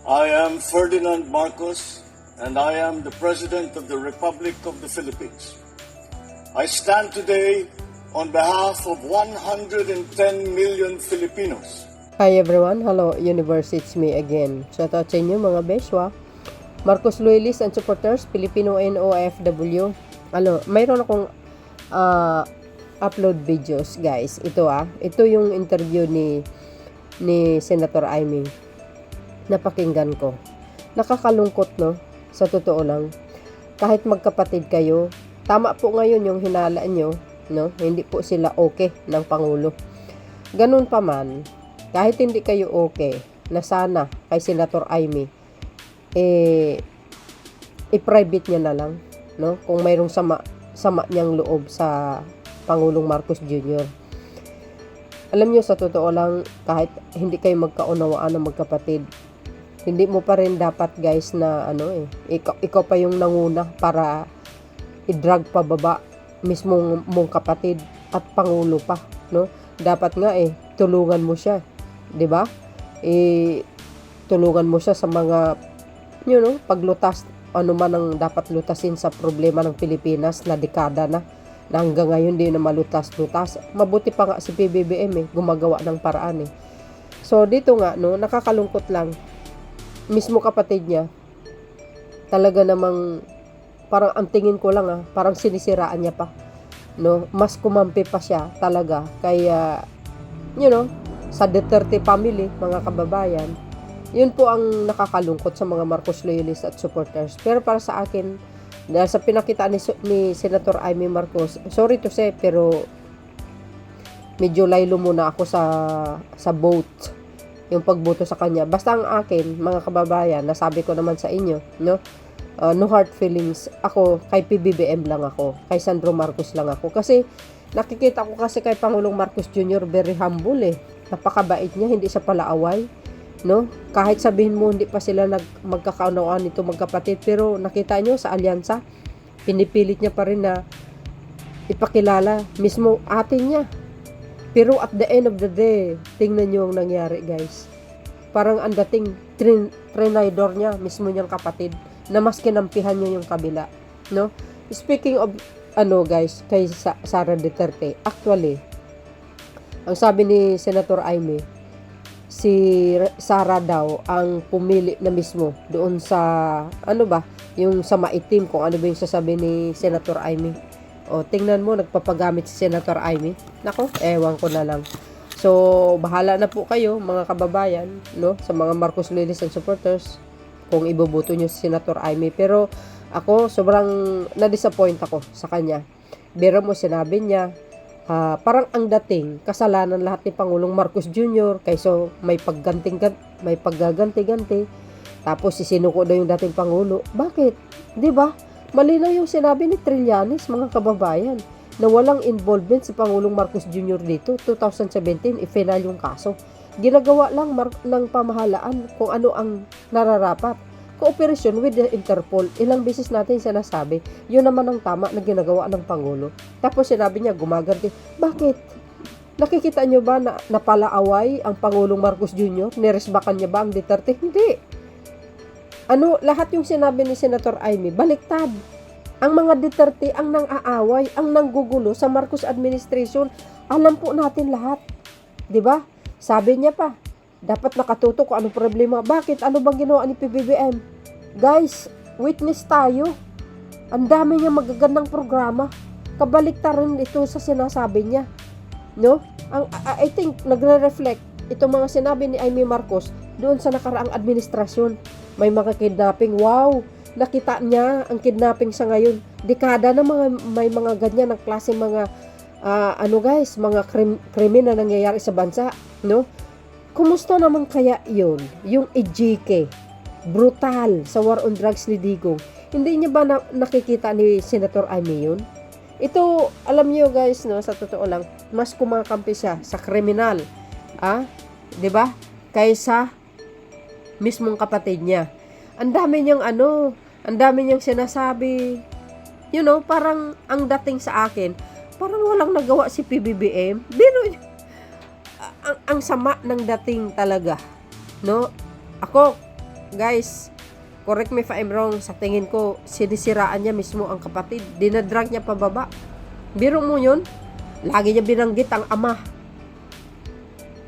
I am Ferdinand Marcos, and I am the President of the Republic of the Philippines. I stand today on behalf of 110 million Filipinos. Hi everyone, hello universe, it's me again. Shout out sa inyo mga beswa, Marcos loyalists and supporters, Filipino and OFW. Mayroon akong upload videos guys. Ito yung interview ni Senator Amy. Napakinggan ko. Nakakalungkot no, sa totoo lang. Kahit magkapatid kayo, tama po ngayon yung hinala nyo, no? Hindi po sila okay ng Pangulo. Ganun pa man, kahit hindi kayo okay, na sana kay Senator Amy, i-private niya na lang, no? Kung mayroong sama niyang loob sa Pangulong Marcos Jr. Alam niyo, sa totoo lang, kahit hindi kayo magkaunawaan ng magkapatid, hindi mo pa rin dapat guys na ikaw pa yung nanguna para i-drag pababa mismo mong kapatid at Pangulo pa, no? Dapat nga tulungan mo siya, 'di ba? Tulungan mo siya sa mga paglutas, ano man ang dapat lutasin sa problema ng Pilipinas na dekada na hanggang ngayon di na malutas-lutas. Mabuti pa nga si PBBM gumagawa ng paraan . So dito nga no, nakakalungkot lang, mismo kapatid niya talaga namang parang ang tingin ko lang parang sinisiraan niya pa, no? Mas kumampi pa siya talaga kaya sa Duterte family, mga kababayan. Yun po ang nakakalungkot sa mga Marcos loyalists at supporters. Pero para sa akin, dahil sa pinakita ni Senator Amy Marcos, sorry to say, pero medyo laylo muna ako sa vote, yung pagboto sa kanya. Basta ang akin, mga kababayan, nasabi ko naman sa inyo, no? No hard feelings. Ako, kay PBBM lang ako. Kay Sandro Marcos lang ako. Kasi, nakikita ko kasi kay Pangulong Marcos Jr. very humble . Napakabait niya, hindi siya palaaway, no? Kahit sabihin mo hindi pa sila magkakaunawaan nito magkapatid, pero nakita nyo sa alyansa, pinipilit niya pa rin na ipakilala mismo atin niya. Pero at the end of the day, tingnan nyo ang nangyari guys. Parang ang dating trinidor niya, mismo niyang kapatid, na mas kinampihan niya yung kabila, no? Speaking of guys, kay Sara Duterte, actually, ang sabi ni Senator Amy, si Sara daw ang pumili na mismo doon sa yung sa maitim, kung ano ba yung sasabi ni Senator Amy. O tingnan mo, nagpapagamit si Senator Amy. Nako, ewan ko na lang. So bahala na po kayo mga kababayan, no, sa mga Marcos loyalists and supporters, kung iboboto nyo si Senator Amy. Pero ako, sobrang na-disappoint ako sa kanya. Biro mo, sinabi niya, parang ang dating, kasalanan lahat ni Pangulong Marcos Jr. Kaysa may paggaganti-ganti. Tapos isinuko daw yung dating Pangulo. Bakit? Diba? Malinaw yung sinabi ni Trillanes, mga kababayan, na walang involvement si Pangulong Marcos Jr. dito. 2017, i-final yung kaso. Ginagawa lang ng pamahalaan kung ano ang nararapat. Cooperation with the Interpol. Ilang beses natin sinasabi, yun naman ang tama na ginagawa ng Pangulo. Tapos sinabi niya, gumaganti. Bakit? Nakikita niyo ba na napalaaway ang Pangulong Marcos Jr.? Niresbakan niya ba ang Duterte? Hindi. Lahat yung sinabi ni Senator Amy, baliktad. Ang mga Duterte ang nang-aaway, ang nanggugulo sa Marcos administration. Alam po natin lahat. 'Di ba? Sabi niya pa, dapat nakatutok kung anong problema. Bakit? Ano bang ginawa ni PBBM? Guys, witness tayo. Ang dami niya magagandang programa. Kabaliktaran ito sa sinasabi niya, no? I think nagre-reflect itong mga sinabi ni Amy Marcos doon sa nakaraang administrasyon. May mga kidnapping. Wow! Nakita niya ang kidnapping sa ngayon. Dekada na may mga ganyan ng klase mga mga krimen na nangyayari sa bansa, no? Kumusta naman kaya yun? Yung EJK, brutal sa war on drugs ni Digong. Hindi niya ba nakikita ni Senator Amy yun? Ito, alam niyo guys, no, sa totoo lang, mas kumakampi siya sa kriminal, 'di ba? Kaysa mismong kapatid niya. Ang dami niyang sinasabi. Parang ang dating sa akin, parang walang nagawa si PBBM. Biro, ang sama ng dating talaga, no? Ako, guys, correct me if I'm wrong, sa tingin ko, sinisiraan niya mismo ang kapatid. Dinadrag niya pababa. Biro mo yun, lagi niya binanggit ang ama.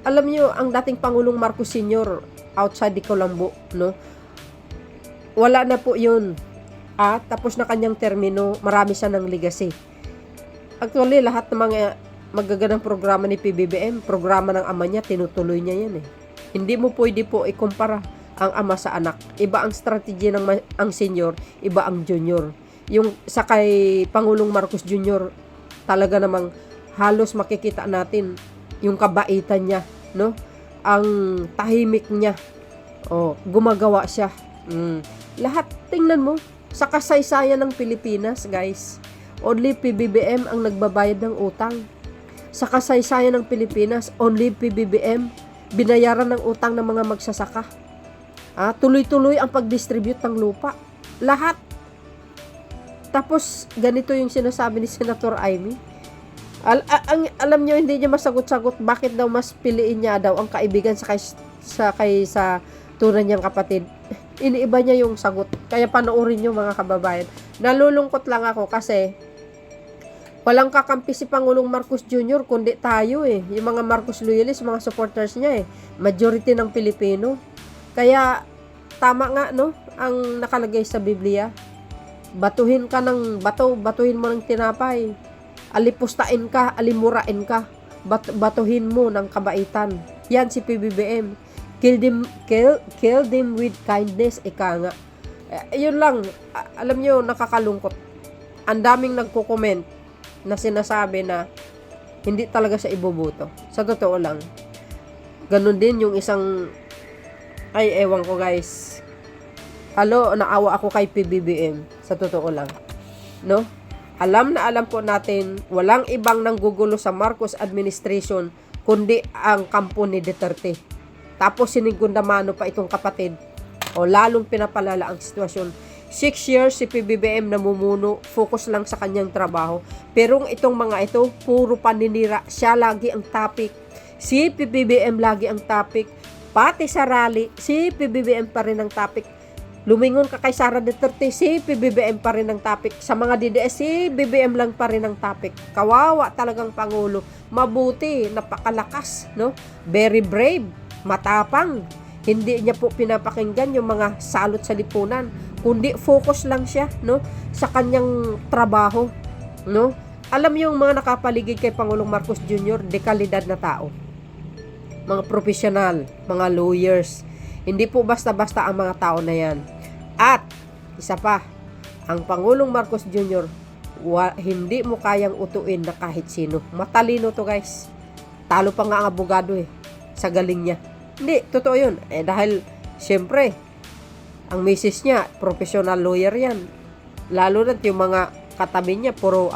Alam niyo, ang dating Pangulong Marcos Sr. outside the Colombo, no? Wala na po yun. Tapos na kanyang termino, marami siya ng legacy. Actually, lahat ng mga magagandang programa ni PBBM, programa ng ama niya, tinutuloy niya yan eh. Hindi mo pwede po ikumpara ang ama sa anak. Iba ang strategy ng ang senior, iba ang junior. Yung sa kay Pangulong Marcos Jr., talaga namang halos makikita natin yung kabaitan niya, no? Ang tahimik niya. Gumagawa siya. Lahat, tingnan mo, sa kasaysayan ng Pilipinas, guys, only PBBM ang nagbabayad ng utang. Sa kasaysayan ng Pilipinas, only PBBM binayaran ng utang ng mga magsasaka. Tuloy-tuloy ang pag-distribute ng lupa. Lahat. Tapos, ganito yung sinasabi ni Senator Amy. Alam nyo, hindi niya masagot-sagot bakit daw mas piliin niya daw ang kaibigan sa tunay niyang kapatid. Iniiba niya yung sagot. Kaya panoorin nyo mga kababayan. Nalulungkot lang ako kasi walang kakampi si Pangulong Marcos Jr. kundi tayo eh. Yung mga Marcos loyalists, mga supporters niya eh. Majority ng Pilipino. Kaya tama nga no, ang nakalagay sa Biblia. Batuhin ka ng bato, batuhin mo ng tinapay. Alipustain ka, alimurain ka. Batuhin mo ng kabaitan. Yan si PBBM. Kill them with kindness, ika nga. Yun lang, alam nyo, nakakalungkot. Ang daming nagko-comment na sinasabi na hindi talaga siya iboboto. Sa totoo lang. Ganun din yung isang, ewan ko guys. Naawa ako kay PBBM. Sa totoo lang. No? Alam na alam po natin, walang ibang nanggugulo sa Marcos administration kundi ang kampo ni Duterte. Tapos sinigundamano pa itong kapatid. Lalong pinapalala ang sitwasyon. 6 years si PBBM namumuno, focus lang sa kanyang trabaho. Pero itong mga ito, puro paninira. Siya lagi ang topic. Si PBBM lagi ang topic. Pati sa rally, si PBBM pa rin ang topic. Lumingon ka kay Sara Duterte, si PBBM pa rin ang topic. Sa mga DDS, si BBM lang pa rin ang topic. Kawawa talagang Pangulo. Mabuti, napakalakas, no? Very brave, matapang. Hindi niya po pinapakinggan yung mga salot sa lipunan, kundi focus lang siya, no? Sa kanyang trabaho, no? Alam yung mga nakapaligid kay Pangulong Marcos Jr., dekalidad na tao. Mga profesional, mga lawyers. Hindi po basta-basta ang mga tao na yan. At, isa pa, ang Pangulong Marcos Jr., hindi mo kayang utuin na kahit sino. Matalino to guys. Talo pa nga ang abogado sa galing niya. Hindi, totoo yun. Dahil, siyempre, ang misis niya, professional lawyer yan. Lalo na yung mga katabi niya, puro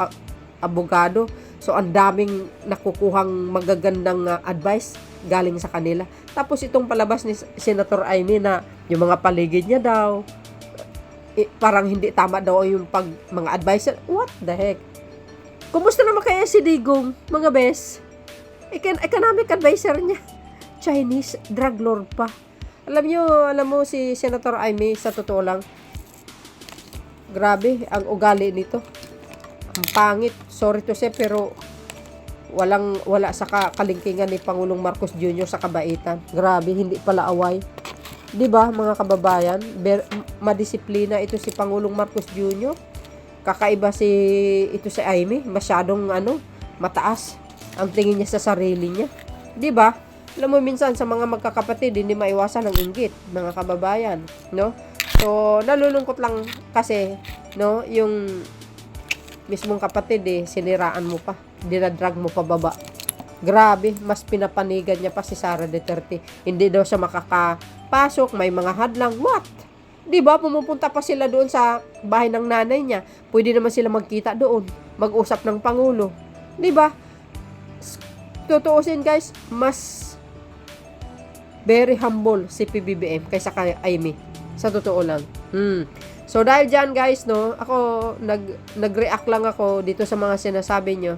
abogado. So, ang daming nakukuhang magagandang advice galing sa kanila. Tapos, itong palabas ni Senator Amy na yung mga paligid niya daw, parang hindi tama daw yung mga advice. What the heck? Kumusta naman kaya si Digong, mga bes? Economic advisor niya. Chinese drug lord pa. Alam mo si Senator Amy, sa totoo lang, grabe ang ugali nito. Ang pangit. Sorry to say, pero wala sa kalingkingan ni Pangulong Marcos Jr. sa kabaitan. Grabe, hindi pala away. 'Di ba, mga kababayan? Madisiplina ito si Pangulong Marcos Jr. Kakaiba ito si Amy, masyadong mataas ang tingin niya sa sarili niya. 'Di ba? Alam mo, minsan sa mga magkakapatid, hindi maiwasan ang inggit, mga kababayan, no? So, nalulungkot lang kasi, no, yung mismong kapatid siniraan mo pa, dinadrag mo pa baba. Grabe, mas pinapanigan niya pa si Sara Duterte. Hindi daw siya makakapasok, may mga hadlang. What? 'Di ba, pumupunta pa sila doon sa bahay ng nanay niya. Pwede naman sila magkita doon, mag-usap ng Pangulo. 'Di ba? Tutuusin guys, mas very humble si PBBM kaysa kay Amy. Sa totoo lang. So dahil dyan guys, no, ako nag-react lang ako dito sa mga sinasabi nyo.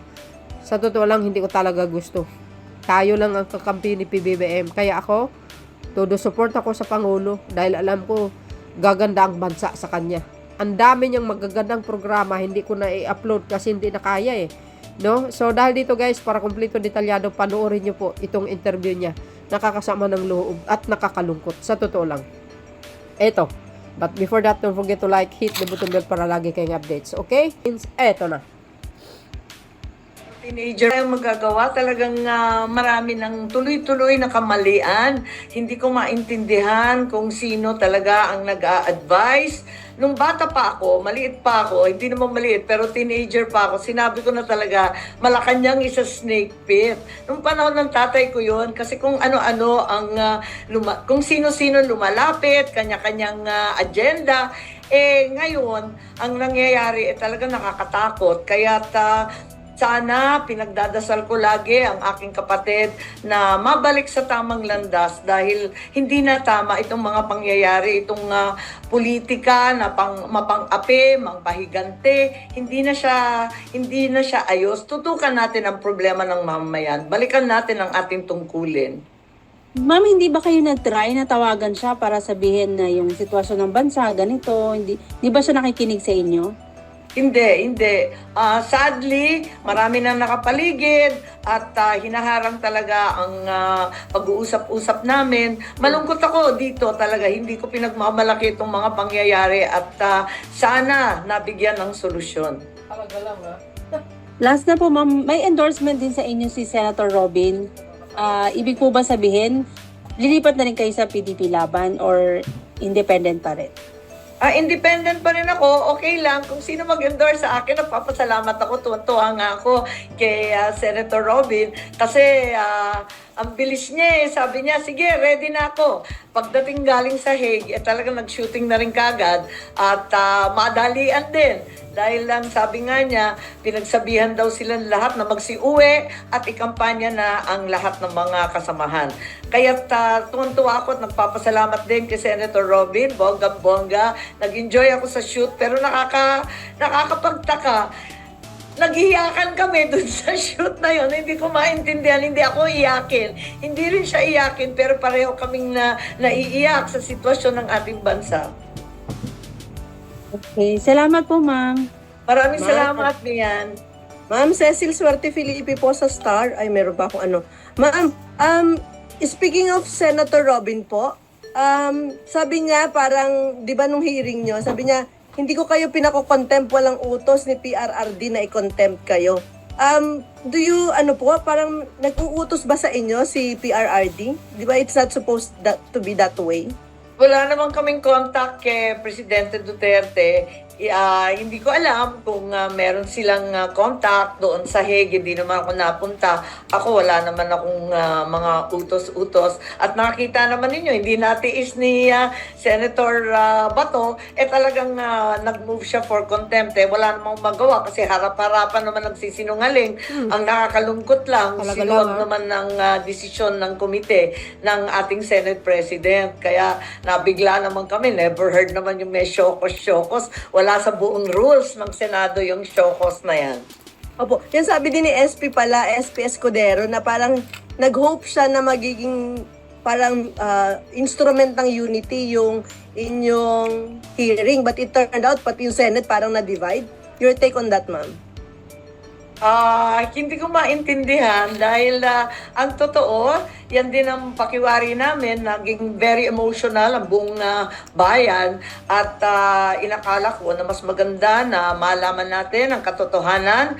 Sa totoo lang, hindi ko talaga gusto. Tayo lang ang kakampi ni PBBM. Kaya ako, Todo support ako sa Pangulo dahil alam ko gaganda ang bansa sa kanya. Ang dami niyang magagandang programa, hindi ko na i-upload kasi hindi na kaya eh. No? So dahil dito guys, para kumpleto detalyado, panoorin niyo po itong interview niya. Nakakasama ng loob at nakakalungkot. Sa totoo lang. Eto. But before that, don't forget to like, hit the button bell para lagi kayong updates. Okay? Eto na. Teenager ang magagawa, talagang marami ng tuloy-tuloy na kamalian. Hindi ko maintindihan kung sino talaga ang nag-a-advise. Nung bata pa ako, maliit pa ako, hindi naman maliit, pero teenager pa ako, sinabi ko na talaga, Malacanang is a snake pit. Nung panahon ng tatay ko yun, kasi kung ano-ano ang, kung sino-sino lumalapit, kanya-kanyang agenda, ngayon, ang nangyayari talaga nakakatakot. Kaya sana pinagdadasal ko lagi ang aking kapatid na mabalik sa tamang landas dahil hindi na tama itong mga pangyayari, itong politika na mapang-api, mangpahigante, hindi na siya ayos. Tutukan natin ang problema ng mamamayan. Balikan natin ang ating tungkulin. Ma'am, hindi ba kayo nag-try na tawagan siya para sabihin na yung sitwasyon ng bansa, ganito? Hindi ba siya nakikinig sa inyo? Hindi. Sadly, marami nang nakapaligid at hinaharang talaga ang pag-uusap-usap namin. Malungkot ako dito talaga. Hindi ko pinagmamalaki itong mga pangyayari at sana nabigyan ng solusyon. Talaga lang ha. Last na po, ma'am, may endorsement din sa inyo si Senator Robin. Ibig po ba sabihin, lilipat na rin kayo sa PDP laban or independent pa rin? Independent pa rin ako, okay lang. Kung sino mag-endorse sa akin, nagpapasalamat ako. Tuwan-tuwa nga ako kay Senator Robin. Kasi ang bilis niya eh. Sabi niya, sige, ready na ako. Pagdating galing sa Hague, talagang nag-shooting na rin kagad. At madalian din. Dahil lang sabi nga niya, pinagsabihan daw silang lahat na magsiuwi at ikampanya na ang lahat ng mga kasamahan. Kaya tuwan-tuwa ako at nagpapasalamat din kay Senator Robin, bonggang-bongga. Nag-enjoy ako sa shoot pero nakakapagtaka. Nag-iyakan kami dun sa shoot na yun. Hindi ko maintindihan. Hindi ako iyakin. Hindi rin siya iyakin pero pareho kaming naiiyak sa sitwasyon ng ating bansa. Okay, salamat po, ma'am. Maraming salamat, Mian. Ma'am Cecil Suerte Filipe po sa Star. Ay, meron ba akong ano? Ma'am, speaking of Senator Robin po, sabi niya parang, di ba nung hearing niyo, sabi niya, hindi ko kayo pinako-contempt, walang utos ni PRRD na i-contempt kayo. Do you, parang nag-uutos ba sa inyo si PRRD? Di ba it's not supposed to be that way? Wala naman kaming contact kay Presidente Duterte. Hindi ko alam kung meron silang contact doon sa Hague. Hindi naman ako napunta. Ako wala naman akong mga utos-utos. At nakita naman ninyo, hindi natiis ni Senator Bato, talagang nag-move siya for contempt. Wala namang magawa kasi harap-harapan naman nagsisinungaling. Ang nakakalungkot lang, sinuwag naman ng desisyon ng komite ng ating Senate President. Kaya nabigla naman kami. Never heard naman yung may syokos-syokos. Wala sa buong rules ng Senado yung syokos na yan. Opo, yan sabi din ni SP pala, SP Escudero, na parang nag-hope siya na magiging parang instrument ng unity yung inyong hearing. But it turned out, pati yung Senate parang na-divide. Your take on that, ma'am? Hindi ko maintindihan dahil ang totoo, yan din ang pakiwari namin, naging very emotional ang buong bayan at inakala ko na mas maganda na malaman natin ang katotohanan,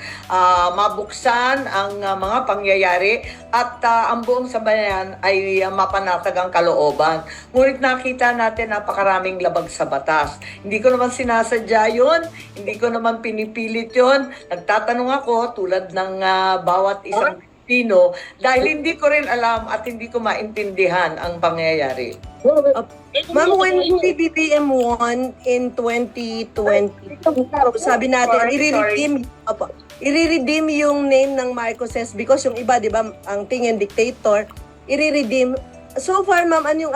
mabuksan ang mga pangyayari at ang buong sambayan ay mapanatag ang kalooban. Ngunit nakita natin napakaraming labag sa batas. Hindi ko naman sinasadya yun, hindi ko naman pinipilit yun. Nagtatanong ako tulad ng bawat isang Pilipino dahil hindi ko rin alam at hindi ko maintindihan ang pangyayari. Ma'am, when PBBM won in 2020, sabi natin, i-redeem yung name ng Marcoses because yung iba, di ba, ang tingin dictator, i-redeem. So far, ma'am, ano yung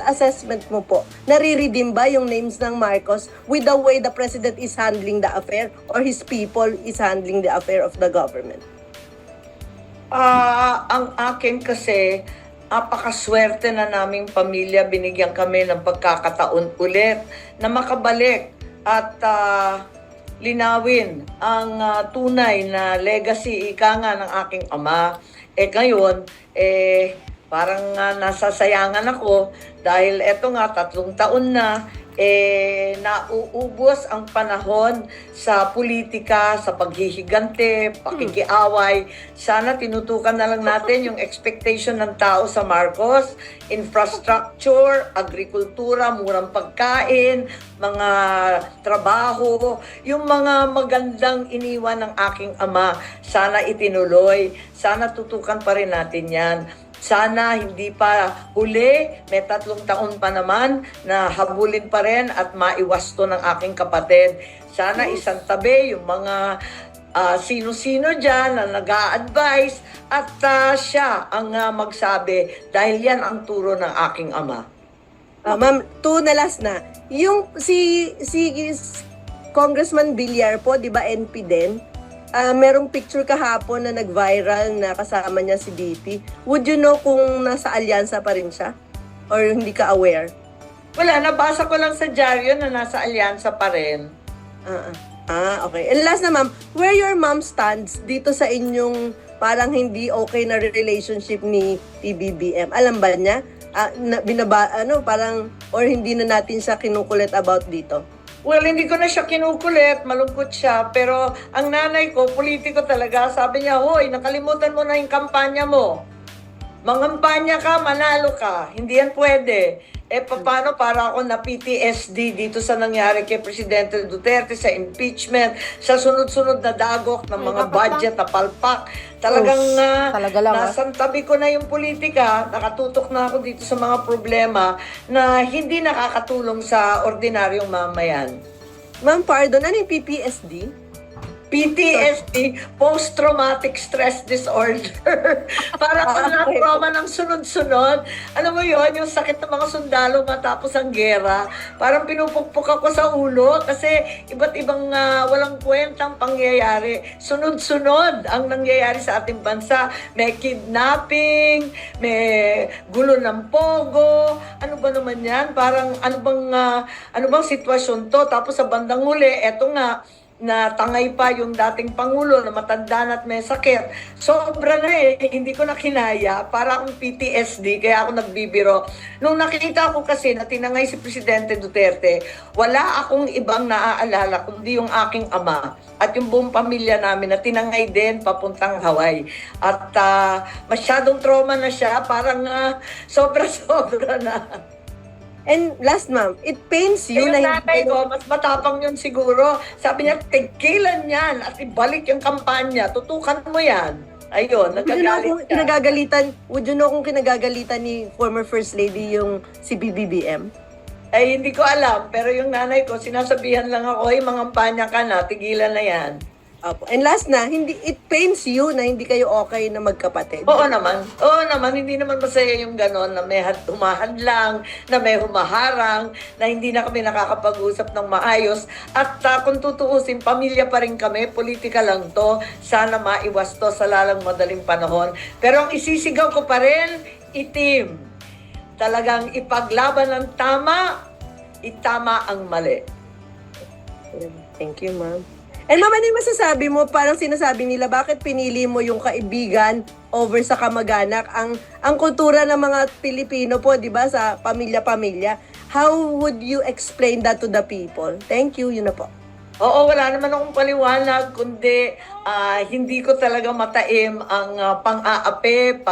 assessment mo po? Nare-redeem ba yung names ng Marcos with the way the president is handling the affair or his people is handling the affair of the government? Ang akin kasi, Apakaswerte na naming pamilya, binigyan kami ng pagkakataon ulit na makabalik at linawin ang tunay na legacy, ika nga ng aking ama. Ngayon, parang nasasayangan ako dahil eto nga, 3 taon na, nauubos ang panahon sa politika, sa paghihigante, pakikiaway. Sana tinutukan na lang natin yung expectation ng tao sa Marcos, infrastructure, agrikultura, murang pagkain, mga trabaho, yung mga magandang iniwan ng aking ama, sana itinuloy, sana tutukan pa rin natin yan. Sana hindi pa huli, may 3 taon pa naman na habulin pa rin at maiwasto ng aking kapatid. Sana isang tabi yung mga sino-sino dyan na nag-a-advise at siya ang magsabi dahil yan ang turo ng aking ama. Ma'am, 2 na last na. Yung si Congressman Villar po, di ba NP din? Merong picture kahapon na nag-viral na kasama niya si DP. Would you know kung nasa alyansa pa rin siya? Or hindi ka aware? Wala, nabasa ko lang sa dyaryo na nasa alyansa pa rin. Okay. And last na ma'am, where your mom stands dito sa inyong parang hindi okay na relationship ni PBBM? Alam ba niya? Parang, or hindi na natin siya kinukulit about dito? Well, hindi ko na siya kinukulit, malungkot siya, pero ang nanay ko, politiko talaga, sabi niya, hoy, nakalimutan mo na yung kampanya mo. Mangampanya ka, manalo ka. Hindi yan pwede. Paano para ako na PTSD dito sa nangyari kay Presidente Duterte, sa impeachment, sa sunod-sunod na dagok ng mga budget na palpak. Talagang talaga lang, nasantabi ko na yung politika, nakatutok na ako dito sa mga problema na hindi nakakatulong sa ordinaryong mamayan. Ma'am, pardon, ano yung PPSD? PTSD, Post-Traumatic Stress Disorder. Parang na-trauma ng sunod-sunod. Alam mo yon, yung sakit ng mga sundalo matapos ang gera. Parang pinupukpuk ako sa ulo kasi iba't ibang walang kwentang pangyayari. Sunod-sunod ang nangyayari sa ating bansa. May kidnapping, may gulo ng pogo. Ano ba naman yan? Parang ano bang sitwasyon to? Tapos sa bandang huli, eto nga, na tangay pa yung dating Pangulo na matanda na at may sakit. Sobra na hindi ko na kinaya. Para akong PTSD, kaya ako nagbibiro. Nung nakita ko kasi na tinangay si Presidente Duterte, wala akong ibang naaalala kundi yung aking ama at yung buong pamilya namin na tinangay din papuntang Hawaii. At masyadong trauma na siya, parang sobra-sobra na. And last ma'am, it pains you Yung na nanay ko, mas matapang yun siguro. Sabi niya, tigilan yan at ibalik yung kampanya. Tutukan mo yan. Ayun, nagagalit siya. Would you know kung kinagagalitan ni former First Lady yung si BBBM? Ay, hindi ko alam. Pero yung nanay ko, sinasabihan lang ako, mangampanya ka na, tigilan na yan. And last na, it pains you na hindi kayo okay na magkapatid. Oo naman, hindi naman masaya yung ganon na may humahadlang, na may humaharang, na hindi na kami nakakapag-usap ng maayos. At kung tutuusin, pamilya pa rin kami, politika lang to, sana maiwas to sa lalang madaling panahon. Pero ang isisigaw ko pa rin, itim. Talagang ipaglaban ng tama, itama ang mali. Thank you, ma'am. And ma'am, ano yung masasabi mo? Parang sinasabi nila, bakit pinili mo yung kaibigan over sa kamag-anak? Ang kultura ng mga Pilipino po, di ba, sa pamilya-pamilya. How would you explain that to the people? Thank you, yun na po. Oo, wala naman akong paliwanag, kundi hindi ko talaga mataim ang pang-aapi,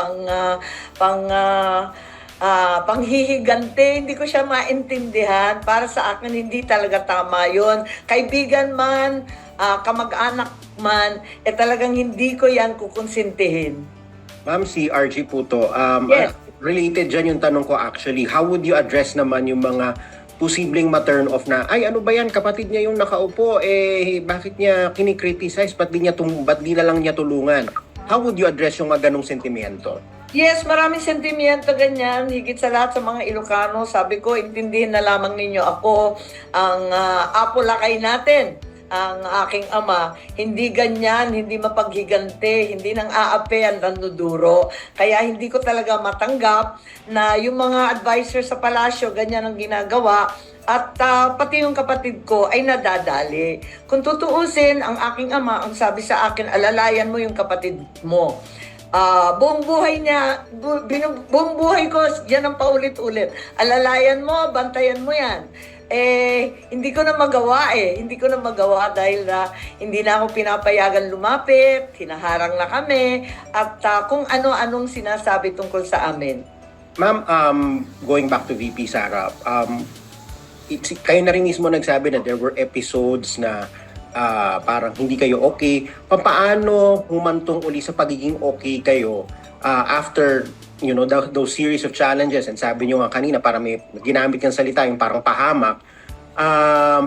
panghihigante, hindi ko siya maintindihan. Para sa akin, hindi talaga tama yun. Kaibigan man, kamag-anak man, talagang hindi ko yan kukonsintihin. Ma'am, si RG Puto, Yes. related dyan yung tanong ko actually, how would you address naman yung mga posibleng ma-turn off na, ay ano ba yan, kapatid niya yung nakaupo, bakit niya kinikriticize, ba't di na lang niya tulungan? How would you address yung mga ganong sentimiento? Yes, maraming sentimiento ganyan. Higit sa lahat sa mga Ilocano, sabi ko, intindihin na lamang ninyo ako ang apolakay natin ang aking ama, hindi ganyan, hindi mapaghigante, hindi nang aape ang nanuduro. Kaya hindi ko talaga matanggap na yung mga advisor sa palasyo, ganyan ang ginagawa. At pati yung kapatid ko ay nadadali. Kung tutuusin, ang aking ama, ang sabi sa akin, alalayan mo yung kapatid mo. Buong buhay niya, buong buhay ko, yan ang paulit-ulit. Alalayan mo, bantayan mo yan. Hindi ko na magawa Hindi ko na magawa dahil hindi na ako pinapayagan lumapit, hinaharang na kami, at kung ano-anong sinasabi tungkol sa amin. Ma'am, going back to VP Sara, kayo na rin mismo nagsabi na there were episodes na parang hindi kayo okay. Paano humantong uli sa pagiging okay kayo after those series of challenges? And sabi nyo nga kanina, para may ginamit kang salita yung parang pahamak.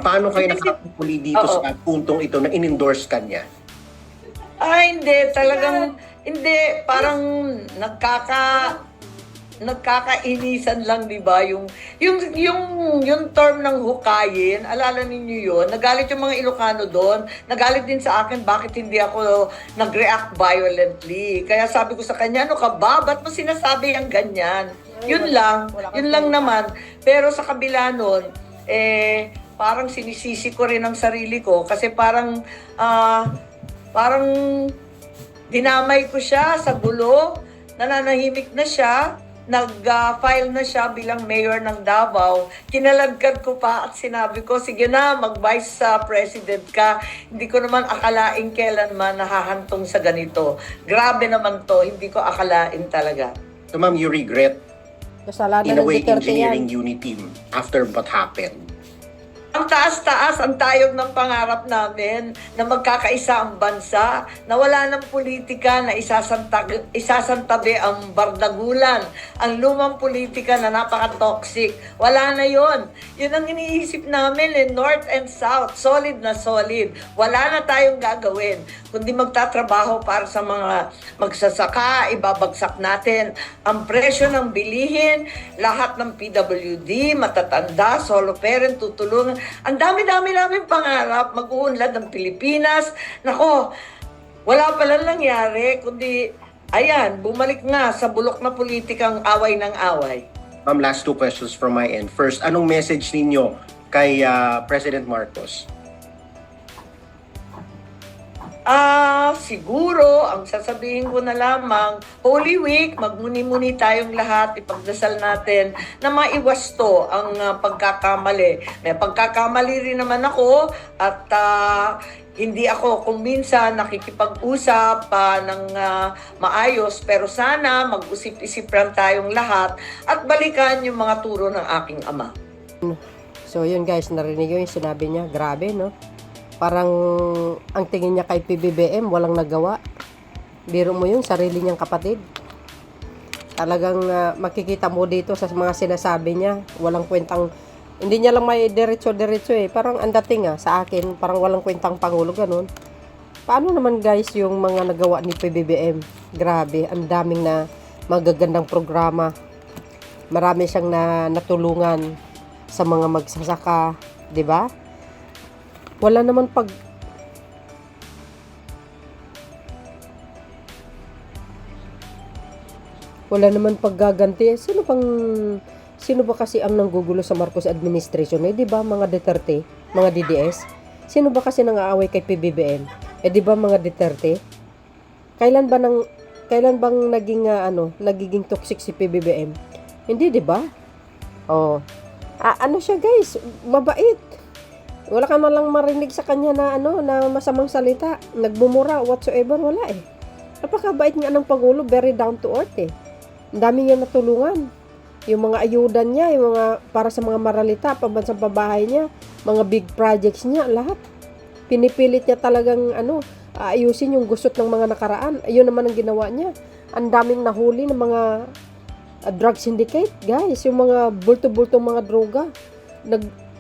Paano kayo nakapuli dito sa puntong ito na in-endorse ka niya? Hindi. Talagang, hindi. Parang nagkakainisan lang, di ba? Yung term ng hukayin, alala ninyo yun, nagalit yung mga Ilocano doon, nagalit din sa akin bakit hindi ako nag-react violently. Kaya sabi ko sa kanya, ano ka ba? Ba't mo sinasabi ang ganyan? Yun lang naman. Pero sa kabila nun, parang sinisisi ko rin ang sarili ko kasi parang dinamay ko siya sa gulo, nananahimik na siya, nag-file na siya bilang mayor ng Davao. Kinalagkad ko pa at sinabi ko, sige na, mag-vice president ka. Hindi ko naman akalain kailanman nahahantong sa ganito. Grabe naman to, hindi ko akalain talaga. So ma'am, you regret Kasalanan in a ng way Duterte engineering yan. unity after what happened? Ang taas-taas, ang tayog ng pangarap namin na magkakaisa ang bansa, na wala ng politika na isasantabi ang bardagulan, ang lumang politika na napaka-toxic. Wala na yon. Yun ang iniisip namin North and South, solid na solid. Wala na tayong gagawin, kundi magtatrabaho para sa mga magsasaka, ibabagsak natin ang presyo ng bilihin, lahat ng PWD, matatanda, solo parent, tutulungan. Ang dami-dami namin pangarap, mag-uunlad ng Pilipinas. Nako, wala palang nangyari, kundi, ayan, bumalik nga sa bulok na politikang away ng away. Ma'am, last two questions from my end. First, anong message ninyo kay President Marcos? Siguro, ang sasabihin ko na lamang, Holy Week, magmuni-muni tayong lahat, ipagdasal natin na maiwas to ang pagkakamali. May pagkakamali rin naman ako at hindi ako kung minsan nakikipag-usap ng maayos, pero sana mag-usip-isip lang tayong lahat at balikan yung mga turo ng aking ama. So yun guys, narinig yung sinabi niya. Grabe, no? Parang ang tingin niya kay PBBM, walang nagawa. Biro mo yun, sarili niyang kapatid. Talagang makikita mo dito sa mga sinasabi niya, walang kwentang, hindi niya lang may diretso-diretso Parang ang dating sa akin, parang walang kwentang pangulo, ganun. Paano naman guys yung mga nagawa ni PBBM? Grabe, ang daming na magagandang programa. Marami siyang natulungan sa mga magsasaka, 'di ba? Wala naman paggaganti. Sino ba kasi ang nanggugulo sa Marcos administration? 'Di ba mga Duterte, mga DDS? Sino ba kasi nang-aaway kay PBBM? 'Di ba mga Duterte? Kailan bang nagiging toxic si PBBM? Hindi, 'di ba? Ano siya guys? Mabait. Wala ka man lang marinig sa kanya na na masamang salita, nagbumura whatsoever, wala Napakabait nga ng Pangulo, very down to earth Ang dami niya natulungan. Yung mga ayuda niya, yung mga para sa mga maralita, pambansang pabahay niya, mga big projects niya, lahat. Pinipilit niya talagang ayusin yung gusot ng mga nakaraan. Ayun naman ang ginawa niya. Ang daming nahuli ng mga drug syndicate, guys, yung mga bulto-bultong mga droga.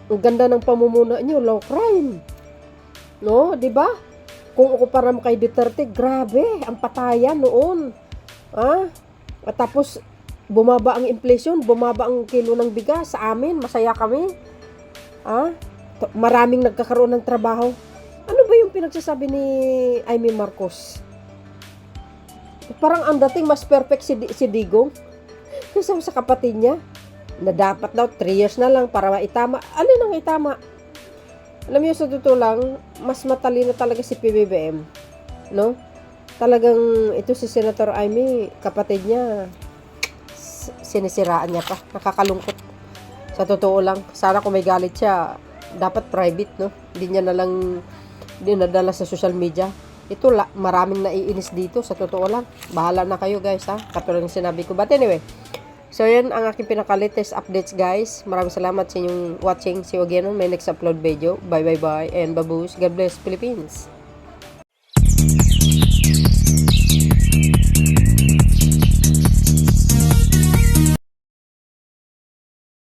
Ang ganda ng pamumuno niyo, low crime. No, 'di ba? Kung ukumpara mo kay Duterte, grabe, ang patayan noon. At tapos bumaba ang inflation, bumaba ang kilo ng bigas sa amin, masaya kami. Maraming nagkakaroon ng trabaho. yung pinagsasabi ni Amy Marcos. Parang ang dating mas perfect si Digong kaysa sa kapatid niya. Na dapat daw 3 years na lang para maitama. Alin ang itama? Alam niyo, sa totoo lang, mas matalino talaga si PBBM. No? Talagang ito si Senator Amy, kapatid niya, sinisiraan niya pa. Nakakalungkot. Sa totoo lang, sana kung may galit siya, dapat private, no? Hindi niya na lang dinadala sa social media. Ito, maraming naiinis dito, sa totoo lang. Bahala na kayo, guys, ha? Katulad ng sinabi ko. But anyway, so yan ang aking pinaka-latest updates, guys. Maraming salamat sa inyong watching. See you again on my next upload video. Bye, and babush. God bless, Philippines.